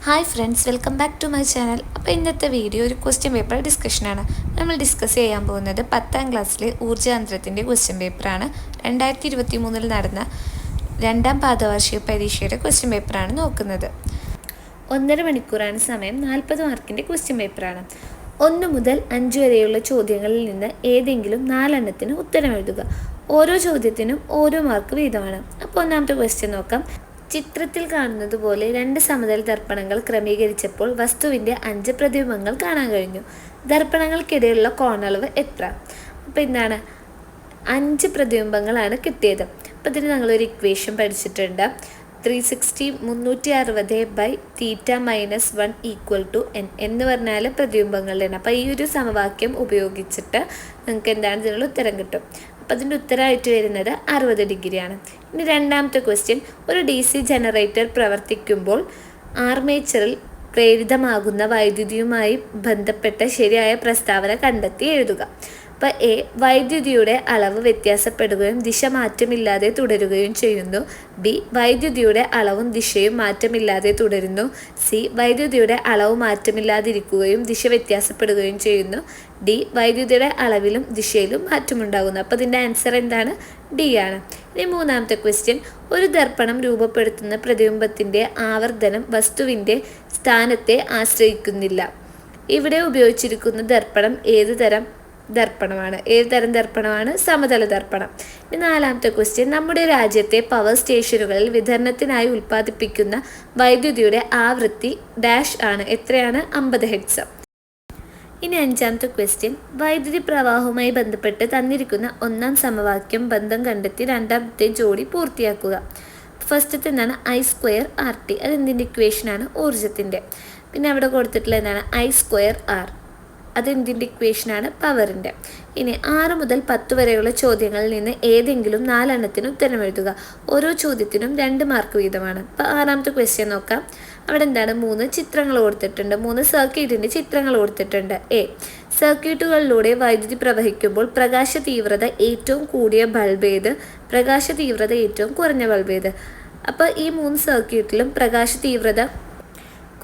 Hi friends, welcome back to my channel. അപ്പോൾ ഇന്നത്തെ video ഒരു ക്വസ്റ്റ്യൻ പേപ്പർ ഡിസ്കഷനാണ്. നമ്മൾ ഡിസ്കസ് ചെയ്യാൻ പോകുന്നത് 10ാം ക്ലാസ്സിലെ ഊർജ്ജതന്ത്രത്തിൻ്റെ ക്വസ്റ്റ്യൻ പേപ്പറാണ്. 2023 നടന്ന 2ാം പാദവാർഷിക പരീക്ഷയുടെ ക്വസ്റ്റ്യൻ പേപ്പറാണ് നോക്കുന്നത്. 1.5 മണിക്കൂറാണ് സമയം. 40 മാർക്കിൻ്റെ ക്വസ്റ്റ്യൻ പേപ്പറാണ്. 1 മുതൽ 5 വരെയുള്ള ചോദ്യങ്ങളിൽ നിന്ന് ഏതെങ്കിലും 4 എണ്ണത്തിന് ഉത്തരം എഴുതുക. ഓരോ ചോദ്യത്തിനും ഓരോ മാർക്ക് വീതമാണ്. അപ്പോൾ ഒന്നാമത്തെ ക്വസ്റ്റ്യൻ നോക്കാം. ചിത്രത്തിൽ കാണുന്നത് പോലെ 2 സമതല ദർപ്പണങ്ങൾ ക്രമീകരിച്ചപ്പോൾ വസ്തുവിൻ്റെ 5 പ്രതിബിംബങ്ങൾ കാണാൻ കഴിഞ്ഞു. ദർപ്പണങ്ങൾക്കിടയിലുള്ള കോണളവ് എത്ര? അപ്പോൾ എന്താണ്, 5 പ്രതിബിംബങ്ങളാണ് കിട്ടിയത്. അപ്പോൾ ഇതിന് ഞങ്ങളൊരു ഇക്വേഷൻ പഠിച്ചിട്ടുണ്ട്. 360/θ-1 എന്ന് പറഞ്ഞാൽ പ്രതിബിംബങ്ങളുടെ എണ്ണം. അപ്പോൾ ഈ ഒരു സമവാക്യം ഉപയോഗിച്ചിട്ട് നിങ്ങൾക്ക് എന്താണ് ഇതിനുള്ള ഉത്തരം കിട്ടും. അപ്പോൾ അതിൻ്റെ ഉത്തരമായിട്ട് വരുന്നത് 60 ഡിഗ്രിയാണ്. ഇനി രണ്ടാമത്തെ ക്വസ്റ്റ്യൻ, ഒരു DC ജനറേറ്റർ പ്രവർത്തിക്കുമ്പോൾ ആർമേച്ചറിൽ പ്രേരിതമാകുന്ന വൈദ്യുതിയുമായി ബന്ധപ്പെട്ട ശരിയായ പ്രസ്താവന കണ്ടെത്തി എഴുതുക. അപ്പോൾ എ, വൈദ്യുതിയുടെ അളവ് വ്യത്യാസപ്പെടുകയും ദിശ മാറ്റമില്ലാതെ തുടരുകയും ചെയ്യുന്നു. ബി, വൈദ്യുതിയുടെ അളവും ദിശയും മാറ്റമില്ലാതെ തുടരുന്നു. സി, വൈദ്യുതിയുടെ അളവ് മാറ്റമില്ലാതിരിക്കുകയും ദിശ വ്യത്യാസപ്പെടുകയും ചെയ്യുന്നു. ഡി, വൈദ്യുതിയുടെ അളവിലും ദിശയിലും മാറ്റമുണ്ടാകുന്നു. അപ്പോൾ ഇതിൻ്റെ ആൻസർ എന്താണ്? ഡി ആണ്. ഇനി മൂന്നാമത്തെ ക്വസ്റ്റ്യൻ, ഒരു ദർപ്പണം രൂപപ്പെടുത്തുന്ന പ്രതിബിംബത്തിൻ്റെ ആവർത്തനം വസ്തുവിൻ്റെ സ്ഥാനത്തെ ആശ്രയിക്കുന്നില്ല. ഇവിടെ ഉപയോഗിച്ചിരിക്കുന്ന ദർപ്പണം ഏത് തരം ദർപ്പണമാണ്? സമതല ദർപ്പണം. ഇനി നാലാമത്തെ ക്വസ്റ്റ്യൻ, നമ്മുടെ രാജ്യത്തെ പവർ സ്റ്റേഷനുകളിൽ വിതരണത്തിനായി ഉൽപ്പാദിപ്പിക്കുന്ന വൈദ്യുതിയുടെ ആവൃത്തി ഡാഷ് ആണ്. എത്രയാണ്? 50 ഹെർട്സ്. ഇനി അഞ്ചാമത്തെ ക്വസ്റ്റ്യൻ, വൈദ്യുതി പ്രവാഹവുമായി ബന്ധപ്പെട്ട് തന്നിരിക്കുന്ന 1ാം സമവാക്യം ബന്ധം കണ്ടെത്തി 2ാമത്തെ ജോഡി പൂർത്തിയാക്കുക. ഫസ്റ്റത്തെ എന്താണ്? I²RT. അതെന്തിൻ്റെ ഇക്വേഷനാണ്? ഊർജത്തിൻ്റെ. പിന്നെ അവിടെ കൊടുത്തിട്ടുള്ള എന്താണ്? I²R. അതെന്തിൻ്റെ ഇക്വേഷനാണ്? പവറിൻ്റെ. ഇനി 6 മുതൽ 10 വരെയുള്ള ചോദ്യങ്ങളിൽ നിന്ന് ഏതെങ്കിലും 4 എണ്ണത്തിന് ഉത്തരം എഴുതുക. ഓരോ ചോദ്യത്തിനും 2 മാർക്ക് വീതമാണ്. അപ്പോൾ ആറാമത്തെ ക്വസ്റ്റ്യൻ നോക്കാം. അവിടെ എന്താണ്? 3 ചിത്രങ്ങൾ കൊടുത്തിട്ടുണ്ട്. 3 സർക്യൂട്ടിൻ്റെ ചിത്രങ്ങൾ കൊടുത്തിട്ടുണ്ട്. എ, സർക്യൂട്ടുകളിലൂടെ വൈദ്യുതി പ്രവഹിക്കുമ്പോൾ പ്രകാശ തീവ്രത ഏറ്റവും കൂടിയ ബൾബ് ഏത്? പ്രകാശ തീവ്രത ഏറ്റവും കുറഞ്ഞ ബൾബ് ഏത്? അപ്പോൾ ഈ 3 സർക്യൂട്ടിലും പ്രകാശ തീവ്രത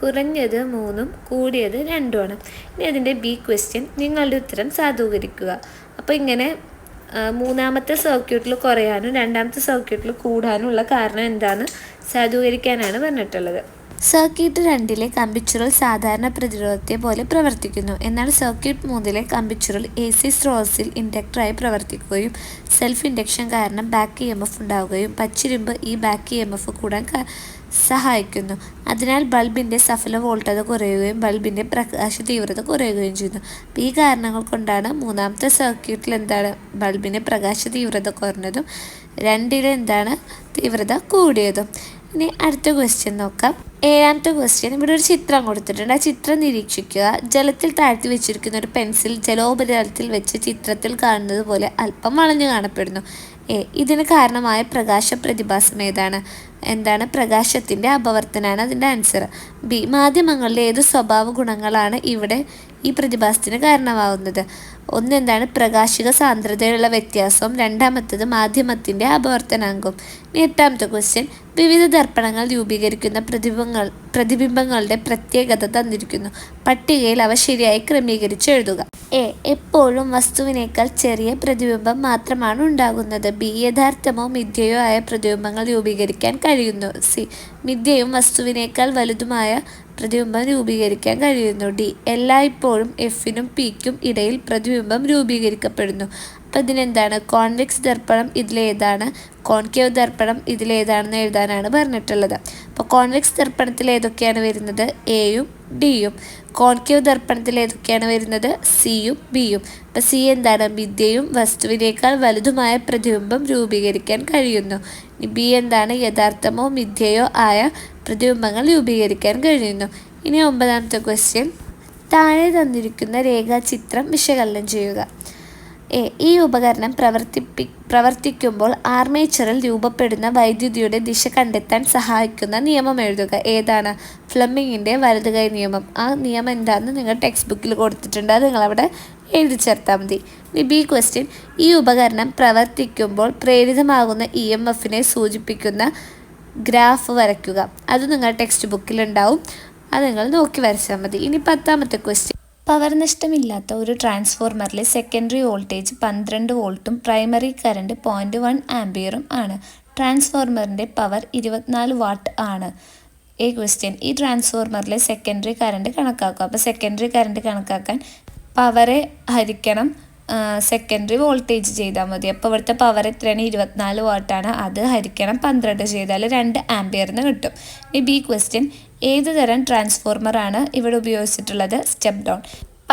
കുറഞ്ഞത് 3ഉം കൂടിയത് 2ഉമാണ്. ഇനി അതിൻ്റെ ബി ക്വസ്റ്റ്യൻ, നിങ്ങളുടെ ഉത്തരം സാധൂകരിക്കുക. അപ്പോൾ ഇങ്ങനെ 3ാമത്തെ സർക്യൂട്ടിൽ കുറയാനും 2ാമത്തെ സർക്യൂട്ടിൽ കൂടാനുള്ള കാരണം എന്താണ് സാധൂകരിക്കാനാണ് പറഞ്ഞിട്ടുള്ളത്. സർക്യൂട്ട് 2ലെ കമ്പിച്ചുരുൾ സാധാരണ പ്രതിരോധത്തെ പോലെ പ്രവർത്തിക്കുന്നു. എന്നാൽ സർക്യൂട്ട് 3ലെ കമ്പിച്ചുരുൾ AC സ്രോതസ്സിൽ ഇൻഡക്ടറായി പ്രവർത്തിക്കുകയും സെൽഫ് ഇൻഡക്ഷൻ കാരണം ബാക്ക് EMF ഉണ്ടാവുകയും പച്ചിരുമ്പ് ഈ ബാക്ക് EMF കൂടാൻ സഹായിക്കുന്നു. അതിനാൽ ബൾബിൻ്റെ സഫല വോൾട്ടത കുറയുകയും ബൾബിൻ്റെ പ്രകാശ തീവ്രത കുറയുകയും ചെയ്യുന്നു. ഈ കാരണങ്ങൾ കൊണ്ടാണ് 3ാമത്തെ സർക്യൂട്ടിൽ എന്താണ് ബൾബിൻ്റെ പ്രകാശ തീവ്രത കുറഞ്ഞതും 2ലെ എന്താണ് തീവ്രത കൂടിയതും. ഇനി അടുത്ത ക്വസ്റ്റ്യൻ നോക്കാം. 7ാമത്തെ ക്വസ്റ്റ്യൻ, ഇവിടെ ഒരു ചിത്രം കൊടുത്തിട്ടുണ്ട്. ആ ചിത്രം നിരീക്ഷിക്കുക. ജലത്തിൽ താഴ്ത്തി വെച്ചിരിക്കുന്ന ഒരു പെൻസിൽ ജലോപരിതലത്തിൽ വെച്ച് ചിത്രത്തിൽ കാണുന്നത് പോലെ അല്പം വളഞ്ഞു കാണപ്പെടുന്നു. എ, ഇതിന് കാരണമായ പ്രകാശ പ്രതിഭാസം ഏതാണ്? എന്താണ്? പ്രകാശത്തിൻ്റെ അപവർത്തനാണ് അതിൻ്റെ ആൻസർ. ബി, മാധ്യമങ്ങളിലെ ഏത് സ്വഭാവ ഗുണങ്ങളാണ് ഇവിടെ ഈ പ്രതിഭാസത്തിന് കാരണമാകുന്നത്? ഒന്ന് എന്താണ്? പ്രകാശിക സാന്ദ്രതയിലുള്ള വ്യത്യാസവും. 2ാമത്തേത് മാധ്യമത്തിൻ്റെ അപവർത്തനാങ്കവും. 8ാമത്തെ ക്വസ്റ്റ്യൻ, വിവിധ ദർപ്പണങ്ങൾ രൂപീകരിക്കുന്ന പ്രതിബിംബങ്ങളുടെ പ്രത്യേകത തന്നിരിക്കുന്നു. പട്ടികയിൽ അവ ശരിയായി ക്രമീകരിച്ച് എഴുതുക. എ, എപ്പോഴും വസ്തുവിനേക്കാൾ ചെറിയ പ്രതിബിംബം മാത്രമാണ് ഉണ്ടാകുന്നത്. ബി, യഥാർത്ഥമോ മിഥ്യയോ ആയ പ്രതിബിംബങ്ങൾ രൂപീകരിക്കാൻ കഴിയുന്നു. സി, മിഥ്യയും വസ്തുവിനേക്കാൾ വലുതുമായ പ്രതിബിംബം രൂപീകരിക്കാൻ കഴിയുന്നു. ഡി, എല്ലായ്പ്പോഴും Fനും Pക്കും ഇടയിൽ പ്രതിബിംബം രൂപീകരിക്കപ്പെടുന്നു. അപ്പോൾ ഇതിനെന്താണ്? കോൺവെക്സ് ദർപ്പണം ഇതിലേതാണ്, കോൺകേവ് ദർപ്പണം ഇതിലേതാണെന്ന് എഴുതാനാണ് പറഞ്ഞിട്ടുള്ളത്. അപ്പോൾ കോൺവെക്സ് ദർപ്പണത്തിൽ ഏതൊക്കെയാണ് വരുന്നത്? എയും ഡിയും. കോൺകേവ് ദർപ്പണത്തിൽ ഏതൊക്കെയാണ് വരുന്നത്? സിയും ബിയും. അപ്പോൾ സി എന്താണ്? മിഥ്യയും വസ്തുവിനേക്കാൾ വലുതുമായ പ്രതിബിംബം രൂപീകരിക്കാൻ കഴിയുന്നു. ബി എന്താണ്? യഥാർത്ഥമോ മിഥ്യയോ ആയ പ്രതിബിംബങ്ങൾ രൂപീകരിക്കാൻ കഴിയുന്നു. ഇനി 9ാമത്തെ ക്വസ്റ്റ്യൻ, താഴെ തന്നിരിക്കുന്ന രേഖാചിത്രം വിശകലനം ചെയ്യുക. എ, ഈ ഉപകരണം പ്രവർത്തിക്കുമ്പോൾ ആർമേച്ചറിൽ രൂപപ്പെടുന്ന വൈദ്യുതിയുടെ ദിശ കണ്ടെത്താൻ സഹായിക്കുന്ന നിയമം എഴുതുക. ഏതാണ്? ഫ്ലെമിങ്ങിൻ്റെ വലതുകൈ നിയമം. ആ നിയമം എന്താണെന്ന് നിങ്ങൾ ടെക്സ്റ്റ് ബുക്കിൽ കൊടുത്തിട്ടുണ്ട്. അത് നിങ്ങളവിടെ എഴുതി ചേർത്താൽ മതി. ഇനി ബി ക്വസ്റ്റ്യൻ, ഈ ഉപകരണം പ്രവർത്തിക്കുമ്പോൾ പ്രേരിതമാകുന്ന EMFനെ സൂചിപ്പിക്കുന്ന ഗ്രാഫ് വരയ്ക്കുക. അത് നിങ്ങൾ ടെക്സ്റ്റ് ബുക്കിലുണ്ടാവും. അത് നിങ്ങൾ നോക്കി വരച്ചാൽ മതി. ഇനി 10ാമത്തെ ക്വസ്റ്റ്യൻ. പവർ നഷ്ടമില്ലാത്ത ഒരു ട്രാൻസ്ഫോർമറിലെ സെക്കൻഡറി വോൾട്ടേജ് 12 വോൾട്ടും പ്രൈമറി കറണ്ട് 0.1 ആംപിയറും ആണ്. ട്രാൻസ്ഫോർമറിൻ്റെ പവർ 24 വാട്ട് ആണ്. ക്വസ്റ്റ്യൻ. ഈ ട്രാൻസ്ഫോർമറിലെ സെക്കൻഡറി കറണ്ട് കണക്കാക്കുക. അപ്പോൾ സെക്കൻഡറി കറണ്ട് കണക്കാക്കാൻ പവറെ ഹരിക്കണം സെക്കൻഡറി വോൾട്ടേജ് ചെയ്താൽ മതി. അപ്പോൾ ഇവിടുത്തെ പവർ എത്രയാണ്? 24 വാട്ടാണ്. അത് ഹരിക്കണം 12 ചെയ്താൽ 2 ആംപിയറിന് കിട്ടും. ഇനി ബി ക്വസ്റ്റ്യൻ. ഏത് തരം ട്രാൻസ്ഫോർമറാണ് ഇവിടെ ഉപയോഗിച്ചിട്ടുള്ളത്? Step down.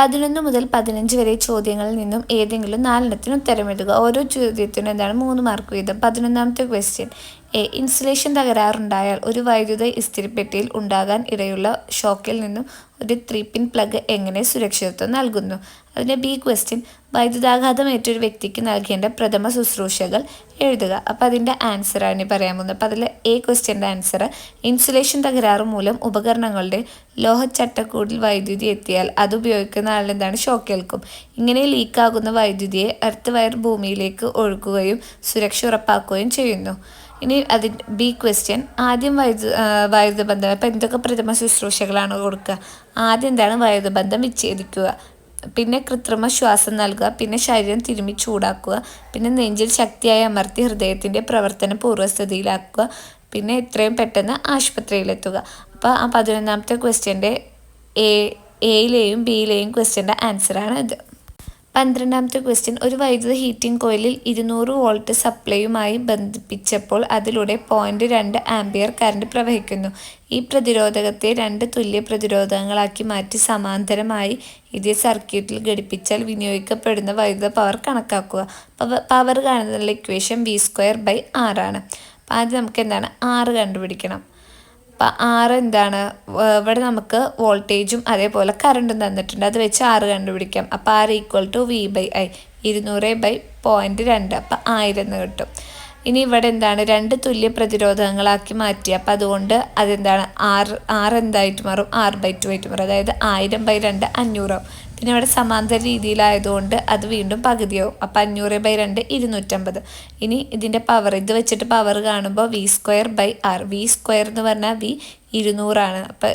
11 മുതൽ 15 വരെ ചോദ്യങ്ങളിൽ നിന്നും ഏതെങ്കിലും 4 ഉത്തരം എഴുതുക. ഓരോ ചോദ്യത്തിനും 3 മാർക്ക് വീതം. 11ാമത്തെ ക്വസ്റ്റ്യൻ. ഇൻസുലേഷൻ തകരാറുണ്ടായാൽ ഒരു വൈദ്യുത ഇസ്തിരിപ്പെട്ടിയിൽ ഉണ്ടാകാൻ ഇടയുള്ള ഷോക്കിൽ നിന്നും ഒരു 3-പിൻ പ്ലഗ് എങ്ങനെ സുരക്ഷിതത്വം നൽകുന്നു? അതിൻ്റെ ബി ക്വസ്റ്റ്യൻ. വൈദ്യുതാഘാതം ഏറ്റൊരു വ്യക്തിക്ക് നൽകേണ്ട പ്രഥമ ശുശ്രൂഷകൾ എഴുതുക. അപ്പോൾ അതിൻ്റെ ആൻസറാണ് പറയാൻ പോകുന്നത്. അപ്പോൾ അതിൽ ക്വസ്റ്റ്യൻ്റെ ആൻസർ. ഇൻസുലേഷൻ തകരാറ് മൂലം ഉപകരണങ്ങളുടെ ലോഹച്ചട്ടക്കൂടിൽ വൈദ്യുതി എത്തിയാൽ അത് ഉപയോഗിക്കുന്ന ആളിനെന്താണ്? ഷോക്കേൽക്കും. ഇങ്ങനെ ലീക്കാകുന്ന വൈദ്യുതിയെ എർത്ത് വയർ ഭൂമിയിലേക്ക് ഒഴുകുകയും സുരക്ഷ ഉറപ്പാക്കുകയും ചെയ്യുന്നു. ഇനി അതിൻ്റെ ബി ക്വസ്റ്റ്യൻ. ആദ്യം വൈദ്യുതബന്ധം. അപ്പോൾ എന്തൊക്കെ പ്രഥമ ശുശ്രൂഷകളാണ് കൊടുക്കുക? ആദ്യം വൈദ്യുതബന്ധം വിച്ഛേദിക്കുക. പിന്നെ കൃത്രിമ ശ്വാസം നൽകുക. പിന്നെ ശരീരം തിരുമ്മി ചൂടാക്കുക. പിന്നെ നെഞ്ചിൽ ശക്തിയായി അമർത്തി ഹൃദയത്തിൻ്റെ പ്രവർത്തനം പൂർവ്വസ്ഥിതിയിലാക്കുക. പിന്നെ എത്രയും പെട്ടെന്ന് ആശുപത്രിയിലെത്തുക. അപ്പോൾ ആ 11ാമത്തെ ക്വസ്റ്റ്യൻ്റെ എയിലെയും ബിയിലെയും ക്വസ്റ്റ്യൻ്റെ ആൻസറാണ് ഇത്. 12ാമത്തെ ക്വസ്റ്റ്യൻ. ഒരു വൈദ്യുത ഹീറ്റിംഗ് കോയിലിൽ 200 വോൾട്ട് സപ്ലൈയുമായി ബന്ധിപ്പിച്ചപ്പോൾ അതിലൂടെ 0.2 ആംപിയർ കറണ്ട് പ്രവഹിക്കുന്നു. ഈ പ്രതിരോധകത്തെ 2 തുല്യ പ്രതിരോധകങ്ങളാക്കി മാറ്റി സമാന്തരമായി ഇതേ സർക്യൂട്ടിൽ ഘടിപ്പിച്ചാൽ വിനിയോഗിക്കപ്പെടുന്ന വൈദ്യുത പവർ കണക്കാക്കുക. പവർ കാണുന്നതിനുള്ള ഇക്വേഷൻ V²/R ആണ്. അപ്പോൾ ആദ്യം നമുക്ക് R കണ്ടുപിടിക്കണം. അപ്പം ഇവിടെ നമുക്ക് വോൾട്ടേജും അതേപോലെ കറണ്ടും തന്നിട്ടുണ്ട്. അത് വെച്ച് R കണ്ടുപിടിക്കാം. അപ്പോൾ R = V/I. 200/0.2. അപ്പം 1000 എന്ന് കിട്ടും. ഇനി ഇവിടെ 2 തുല്യ പ്രതിരോധകങ്ങളാക്കി മാറ്റി. അപ്പം അതുകൊണ്ട് R എന്തായിട്ട് മാറും? R/2 ആയിട്ട് മാറും. അതായത് 1000/2 500 ആവും. പിന്നെ ഇവിടെ സമാന്തര രീതിയിലായതുകൊണ്ട് അത് വീണ്ടും പകുതിയാവും. അപ്പം 500/2 250. ഇനി ഇതിൻ്റെ പവർ ഇത് വെച്ചിട്ട് പവർ കാണുമ്പോൾ V²/R. V² എന്ന് പറഞ്ഞാൽ V 200 ആണ്. അപ്പം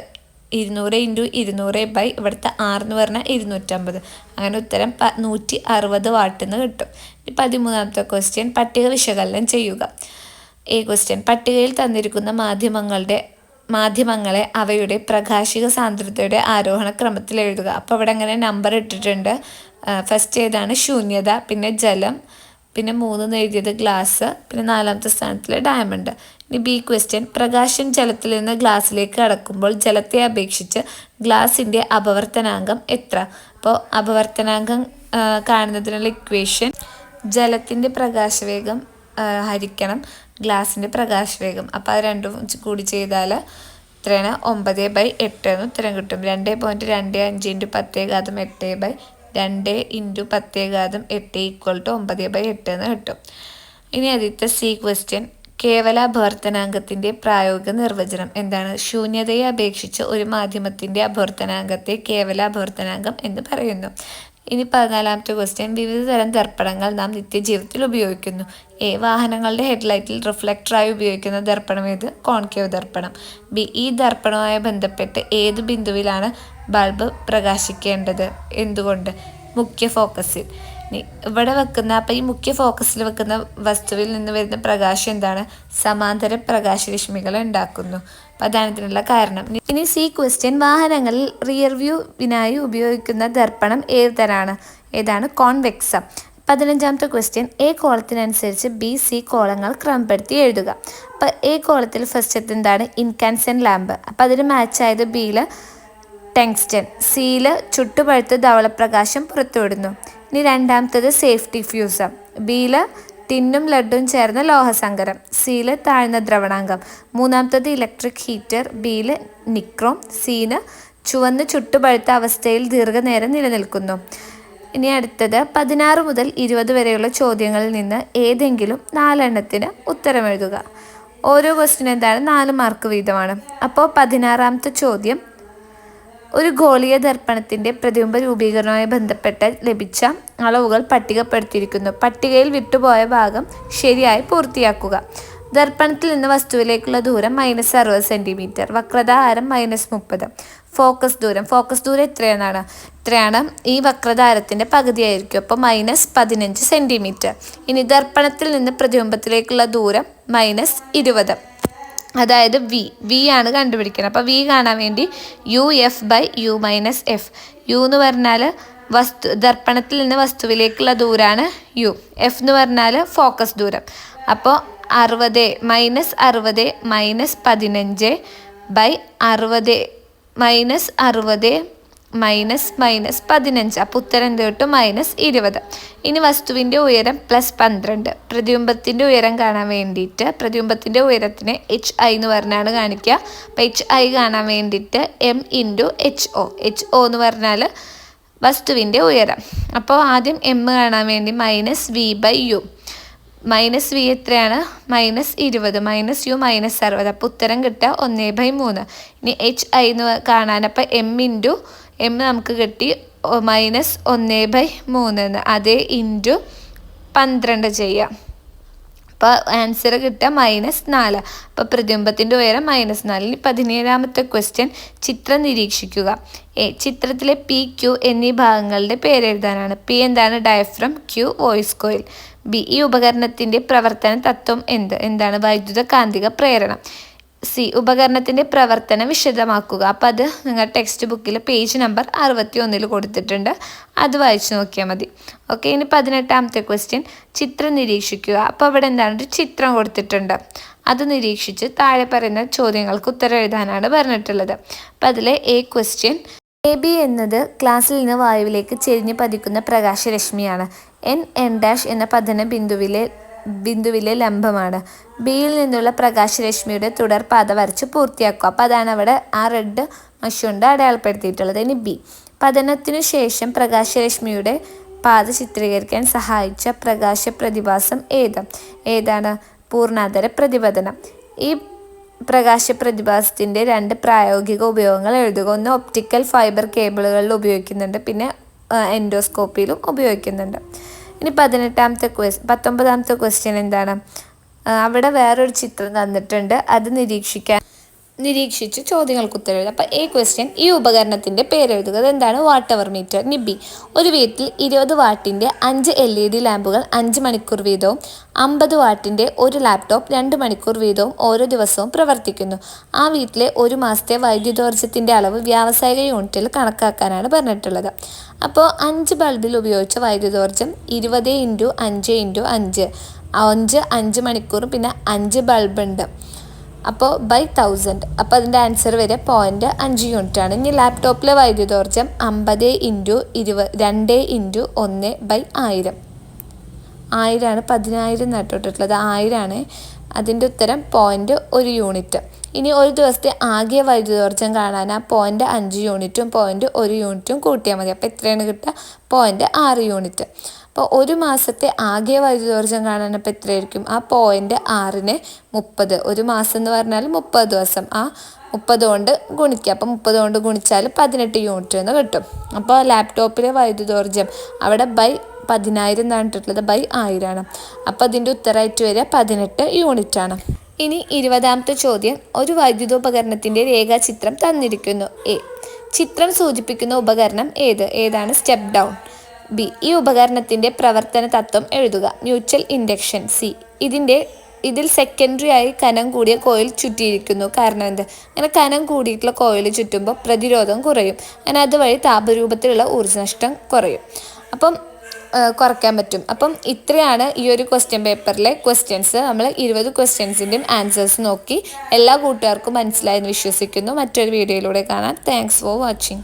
200 × 200 ഇവിടുത്തെ R എന്ന് പറഞ്ഞാൽ 250. അങ്ങനെ ഉത്തരം 160 വാട്ട് എന്ന് കിട്ടും. 13ാമത്തെ ക്വസ്റ്റ്യൻ. പട്ടിക വിശകലനം ചെയ്യുക. ക്വസ്റ്റ്യൻ. പട്ടികയിൽ തന്നിരിക്കുന്ന മാധ്യമങ്ങളെ അവയുടെ പ്രകാശിക സാന്ദ്രതയുടെ ആരോഹണ ക്രമത്തിൽ എഴുതുക. അപ്പോൾ ഇവിടെ അങ്ങനെ നമ്പർ ഇട്ടിട്ടുണ്ട്. ഫസ്റ്റ് ഏതാണ്? ശൂന്യത. പിന്നെ ജലം. പിന്നെ 3 എഴുതിയത് ഗ്ലാസ്. പിന്നെ 4ാമത്തെ സ്ഥാനത്തിൽ ഡയമണ്ട്. ഇനി ബി ക്വസ്റ്റ്യൻ. പ്രകാശം ജലത്തിൽ നിന്ന് ഗ്ലാസ്സിലേക്ക് കടക്കുമ്പോൾ ജലത്തെ അപേക്ഷിച്ച് ഗ്ലാസിൻ്റെ അപവർത്തനാങ്കം എത്ര? അപ്പോൾ അപവർത്തനാങ്കം കാണുന്നതിനുള്ള ഇക്വേഷൻ ജലത്തിൻ്റെ പ്രകാശവേഗം ഹരിക്കണം ഗ്ലാസിൻ്റെ പ്രകാശവേഗം. അപ്പോൾ അത് രണ്ടും കൂടി ചെയ്താൽ എത്രയാണ്? 9/8 എന്ന് ഉത്തരം കിട്ടും. 2.25 × 10⁻8/2 × 10⁻8 = 9/8 എന്ന് കിട്ടും. ഇനി ആദ്യത്തെ സി ക്വസ്റ്റ്യൻ. കേവല അപവർത്തനാങ്കത്തിൻ്റെ പ്രായോഗിക നിർവചനം എന്താണ്? ശൂന്യതയെ അപേക്ഷിച്ച് ഒരു മാധ്യമത്തിൻ്റെ അപവർത്തനാങ്കത്തെ കേവല അപവർത്തനാങ്കം എന്ന് പറയുന്നു. ഇനി 14ാമത്തെ ക്വസ്റ്റ്യൻ. വിവിധ തരം ദർപ്പണങ്ങൾ നാം നിത്യജീവിതത്തിൽ ഉപയോഗിക്കുന്നു. വാഹനങ്ങളുടെ ഹെഡ്ലൈറ്റിൽ റിഫ്ലക്ടറായി ഉപയോഗിക്കുന്ന ദർപ്പണം ഏത്? കോൺകേവ് ദർപ്പണം. ബി. ഈ ദർപ്പണവുമായി ബന്ധപ്പെട്ട് ഏത് ബിന്ദുവിലാണ് ബൾബ് പ്രകാശിക്കേണ്ടത്? എന്തുകൊണ്ട്? മുഖ്യ ഫോക്കസിൽ. ഇവിടെ വെക്കുന്ന ഈ മുഖ്യ ഫോക്കസിൽ വെക്കുന്ന വസ്തുവിൽ നിന്ന് വരുന്ന പ്രകാശം എന്താണ്? സമാന്തര പ്രകാശരശ്മികൾ ഉണ്ടാക്കുന്നു. അപ്പോൾ അതാണ് ഇതിനുള്ള കാരണം. ഇനി സി ക്വസ്റ്റ്യൻ. വാഹനങ്ങളിൽ റിയർ വ്യൂവിനായി ഉപയോഗിക്കുന്ന ദർപ്പണം ഏതാണ്? കോൺവെക്സം. 15ാമത്തെ ക്വസ്റ്റ്യൻ. കോളത്തിനനുസരിച്ച് B, C കോളങ്ങൾ ക്രമപ്പെടുത്തി എഴുതുക. അപ്പോൾ കോളത്തിൽ ഫസ്റ്റത്തെ ഇൻകാൻസെൻ്റ് ലാമ്പ്. അപ്പോൾ അതിന് മാച്ചായത് ബിയിൽ ടങ്സ്റ്റൺ. സിയിൽ ചുട്ടുപഴുത്ത ധവളപ്രകാശം പുറത്തുവിടുന്നു. ഇനി രണ്ടാമത്തത് സേഫ്റ്റി ഫ്യൂസ്. ബിയിൽ ടിന്നും ലഡും ചേർന്ന ലോഹസങ്കരം. സിയിൽ താഴ്ന്ന ദ്രവണാങ്കം. മൂന്നാമത്തത് ഇലക്ട്രിക് ഹീറ്റർ. ബിയിൽ നിക്രോം. സിന് ചുവന്ന് ചുട്ടുപഴുത്ത അവസ്ഥയിൽ ദീർഘനേരം നിലനിൽക്കുന്നു. ഇനി അടുത്തത് 16 മുതൽ 20 വരെയുള്ള ചോദ്യങ്ങളിൽ നിന്ന് ഏതെങ്കിലും 4 ഉത്തരം എഴുതുക. ഓരോ ക്വസ്റ്റിനും 4 മാർക്ക് വീതമാണ്. അപ്പോൾ 16ാമത്തെ ചോദ്യം. ഒരു ഗോളീയ ദർപ്പണത്തിൻ്റെ പ്രതിബിംബ രൂപീകരണവുമായി ബന്ധപ്പെട്ട് ലഭിച്ച അളവുകൾ പട്ടികപ്പെടുത്തിയിരിക്കുന്നു. പട്ടികയിൽ വിട്ടുപോയ ഭാഗം ശരിയായി പൂർത്തിയാക്കുക. ദർപ്പണത്തിൽ നിന്ന് വസ്തുവിലേക്കുള്ള ദൂരം -60 സെൻറ്റിമീറ്റർ. വക്രത ആരം -30. ഫോക്കസ് ദൂരം എത്രയാണ് ഈ വക്രതാരത്തിൻ്റെ പകുതിയായിരിക്കും. അപ്പോൾ -15 സെൻറ്റിമീറ്റർ. ഇനി ദർപ്പണത്തിൽ നിന്ന് പ്രതിബിംബത്തിലേക്കുള്ള ദൂരം -20. അതായത് വി ആണ് കണ്ടുപിടിക്കണം. അപ്പോൾ വി കാണാൻ വേണ്ടി UF/U - F. U എന്ന് പറഞ്ഞാൽ ദർപ്പണത്തിൽ നിന്ന് വസ്തുവിലേക്കുള്ള ദൂരമാണ് U. F എന്ന് പറഞ്ഞാൽ ഫോക്കസ് ദൂരം. അപ്പോൾ 60 - 15 -60 -15. അപ്പോൾ ഉത്തരം എന്ത് കിട്ടും? -20. ഇനി വസ്തുവിൻ്റെ ഉയരം +12. പ്രതിബിംബത്തിൻ്റെ ഉയരം കാണാൻ വേണ്ടിയിട്ട് പ്രതിബിംബത്തിൻ്റെ ഉയരത്തിനെ HI എന്ന് പറഞ്ഞാണ് കാണിക്കുക. അപ്പോൾ HI കാണാൻ വേണ്ടിയിട്ട് M × HO. HO എന്ന് പറഞ്ഞാൽ വസ്തുവിൻ്റെ ഉയരം. അപ്പോൾ ആദ്യം M കാണാൻ വേണ്ടി -V/U. -V എത്രയാണ്? -20 -U -60. അപ്പോൾ ഉത്തരം കിട്ടുക 1/3. ഇനി HI എന്ന് കാണാൻ അപ്പോൾ M നമുക്ക് കിട്ടി -1/3. അതേ × 12 ചെയ്യാം. അപ്പോൾ ആൻസർ കിട്ടുക -4. അപ്പോൾ പ്രതിബിംബത്തിൻ്റെ ഉയരം -4. ഇനി 17ാമത്തെ ക്വസ്റ്റ്യൻ, ചിത്രം നിരീക്ഷിക്കുക. ചിത്രത്തിലെ P, Q എന്നീ ഭാഗങ്ങളുടെ പേരെഴുതാനാണ്. P എന്താണ്? Diaphragm. Q voice coil. B ഈ ഉപകരണത്തിൻ്റെ പ്രവർത്തന തത്വം എന്താണ്? വൈദ്യുത കാന്തിക പ്രേരണം. C ഉപകരണത്തിൻ്റെ പ്രവർത്തനം വിശദമാക്കുക. അപ്പോൾ അത് നിങ്ങളുടെ ടെക്സ്റ്റ് ബുക്കിൽ പേജ് നമ്പർ 61 കൊടുത്തിട്ടുണ്ട്. അത് വായിച്ച് നോക്കിയാൽ മതി. ഓക്കെ. ഇനി 18ാമത്തെ ക്വസ്റ്റ്യൻ, ചിത്രം നിരീക്ഷിക്കുക. അപ്പോൾ അവിടെ എന്താണ്? ഒരു ചിത്രം കൊടുത്തിട്ടുണ്ട്. അത് നിരീക്ഷിച്ച് താഴെ പറയുന്ന ചോദ്യങ്ങൾക്ക് ഉത്തരം എഴുതാനാണ് പറഞ്ഞിട്ടുള്ളത്. അപ്പോൾ അതിലെ ക്വസ്റ്റ്യൻ, AB എന്നത് ക്ലാസ്സിൽ നിന്ന് വായുവിലേക്ക് ചെരിഞ്ഞ് പതിക്കുന്ന പ്രകാശരശ്മിയാണ്. N എന്ന പതന ബിന്ദുവിലെ ലംബമാണ്. ബിയിൽ നിന്നുള്ള പ്രകാശരശ്മിയുടെ തുടർപാത വരച്ച് പൂർത്തിയാക്കുക. അപ്പോൾ അതാണ് അവിടെ ആ റെഡ് മഷി കൊണ്ട് അടയാളപ്പെടുത്തിയിട്ടുള്ളത്. ഇനി B, പതനത്തിനു ശേഷം പ്രകാശരശ്മിയുടെ പാത ചിത്രീകരിക്കാൻ സഹായിച്ച പ്രകാശ പ്രതിഭാസം ഏതാണ്? പൂർണ്ണാന്തര പ്രതിപതനം. ഈ പ്രകാശ പ്രതിഭാസത്തിൻ്റെ 2 പ്രായോഗിക ഉപയോഗങ്ങൾ എഴുതുക. ഒന്ന് ഒപ്റ്റിക്കൽ ഫൈബർ കേബിളുകളിൽ ഉപയോഗിക്കുന്നുണ്ട്, പിന്നെ എൻഡോസ്കോപ്പിയിലും ഉപയോഗിക്കുന്നുണ്ട്. ഇനി 19ാമത്തെ ക്വസ്റ്റ്യൻ എന്താണ്? അവിടെ വേറൊരു ചിത്രം തന്നിട്ടുണ്ട്. അത് നിരീക്ഷിച്ച് ചോദ്യങ്ങൾക്ക് ഉത്തരം എഴുതുക. അപ്പോൾ ക്വസ്റ്റ്യൻ, ഈ ഉപകരണത്തിൻ്റെ പേരെഴുതുക. അതെന്താണ്? Watt meter. ഇനി B, ഒരു വീട്ടിൽ 20 വാട്ടിൻ്റെ 5 LED ലാമ്പുകൾ 5 മണിക്കൂർ വീതവും 50 വാട്ടിൻ്റെ ഒരു ലാപ്ടോപ്പ് 2 മണിക്കൂർ വീതവും ഓരോ ദിവസവും പ്രവർത്തിക്കുന്നു. ആ വീട്ടിലെ ഒരു മാസത്തെ വൈദ്യുതോർജ്ജത്തിൻ്റെ അളവ് വ്യാവസായിക യൂണിറ്റിൽ കണക്കാക്കാനാണ് പറഞ്ഞിട്ടുള്ളത്. അപ്പോൾ 5 ബൾബിൽ ഉപയോഗിച്ച വൈദ്യുതോർജ്ജം 20 × 5 × 5 5 മണിക്കൂറും പിന്നെ 5 ബൾബുണ്ട്. അപ്പോൾ /1000. അപ്പോൾ അതിൻ്റെ ആൻസർ വരെ 0.5 യൂണിറ്റാണ്. ഇനി ലാപ്ടോപ്പിലെ വൈദ്യുതോർജ്ജം 50 × 2 × 1/1000. 1000 ആണ്, 10,000 നട്ടിട്ടുള്ളത് 1000 ആണ്. അതിൻ്റെ ഉത്തരം 0.1 യൂണിറ്റ്. ഇനി ഒരു ദിവസത്തെ ആകെ വൈദ്യുതോർജ്ജം കാണാൻ ആ 0.5 യൂണിറ്റും 0.1 യൂണിറ്റും കൂട്ടിയാൽ മതി. അപ്പോൾ എത്രയാണ് കിട്ടുക? 0.6 യൂണിറ്റ്. അപ്പോൾ ഒരു മാസത്തെ ആകെ വൈദ്യുതോർജ്ജം കാണാൻ അപ്പോൾ എത്രയായിരിക്കും? ആ 0.6നെ 30. ഒരു മാസം എന്ന് പറഞ്ഞാൽ 30 ദിവസം. ആ 30 കൊണ്ട് ഗുണിക്കുക. അപ്പോൾ 30 കൊണ്ട് ഗുണിച്ചാൽ 18 യൂണിറ്റ് എന്ന് കിട്ടും. അപ്പോൾ ലാപ്ടോപ്പിലെ വൈദ്യുതോർജ്ജം അവിടെ 10,000 എന്നാണ് ഇട്ടിട്ടുള്ളത്, 1000 ആണ്. അപ്പോൾ അതിൻ്റെ ഉത്തരമായിട്ട് വരിക 18 യൂണിറ്റാണ്. ഇനി 20ാമത്തെ ചോദ്യം, ഒരു വൈദ്യുതോപകരണത്തിൻ്റെ രേഖാചിത്രം തന്നിരിക്കുന്നു. ചിത്രം സൂചിപ്പിക്കുന്ന ഉപകരണം ഏതാണ്? Step down. B, ഈ ഉപകരണത്തിൻ്റെ പ്രവർത്തന തത്വം എഴുതുക. Mutual induction. C, ഇതിൽ സെക്കൻഡറി ആയി കനം കൂടിയ കോയിൽ ചുറ്റിയിരിക്കുന്നു. കാരണം അങ്ങനെ കനം കൂടിയിട്ടുള്ള കോയിൽ ചുറ്റുമ്പോൾ പ്രതിരോധം കുറയും. അങ്ങനെ അതുവഴി താപരൂപത്തിലുള്ള ഊർജ്ജനഷ്ടം കുറയ്ക്കാൻ പറ്റും. അപ്പം ഇത്രയാണ് ഈ ഒരു ക്വസ്റ്റ്യൻ പേപ്പറിലെ ക്വസ്റ്റ്യൻസ്. നമ്മൾ 20 ക്വസ്റ്റ്യൻസിൻ്റെയും ആൻസേഴ്സ് നോക്കി. എല്ലാ കൂട്ടുകാർക്കും മനസ്സിലായെന്ന് വിശ്വസിക്കുന്നു. മറ്റൊരു വീഡിയോയിലൂടെ കാണാം. Thanks for watching.